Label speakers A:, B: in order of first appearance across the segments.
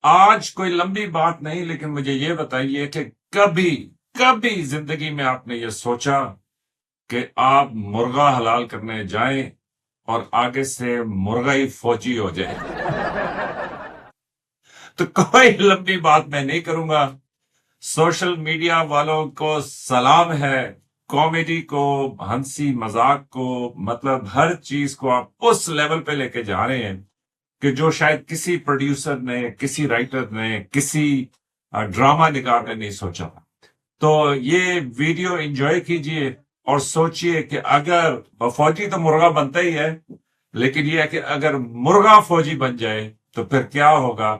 A: आज कोई लंबी बात नहीं, लेकिन मुझे ये बताइए कि कभी कभी जिंदगी में आपने ये सोचा कि आप मुर्गा हलाल करने जाएं और आगे से मुर्गा ही फौजी हो जाए? तो कोई लंबी बात मैं नहीं करूंगा। सोशल मीडिया वालों को सलाम है। कॉमेडी को, हंसी मजाक को, मतलब हर चीज को आप उस लेवल पे लेके जा रहे हैं कि जो शायद किसी प्रोड्यूसर ने, किसी राइटर ने, किसी ड्रामा निगार ने नहीं सोचा था। तो ये वीडियो एंजॉय कीजिए और सोचिए कि अगर फौजी तो मुर्गा बनता ही है, लेकिन ये है कि अगर मुर्गा फौजी बन जाए तो फिर क्या होगा।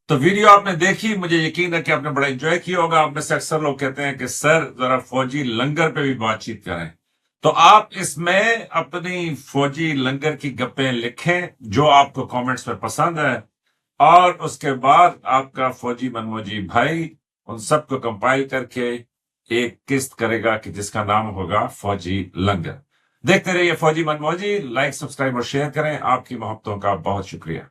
A: तो वीडियो आपने देखी, मुझे यकीन है कि आपने बड़ा एंजॉय किया होगा। आप में से अक्सर लोग कहते हैं कि सर जरा फौजी लंगर पे भी बातचीत करें। तो आप इसमें अपनी फौजी लंगर की गप्पें लिखें जो आपको कमेंट्स में पसंद है, और उसके बाद आपका फौजी मनमोजी भाई उन सबको कंपाइल करके एक किस्त करेगा कि जिसका नाम होगा फौजी लंगर। देखते रहिए फौजी मनमोजी। लाइक, सब्सक्राइब और शेयर करें। आपकी मोहब्बतों का बहुत शुक्रिया।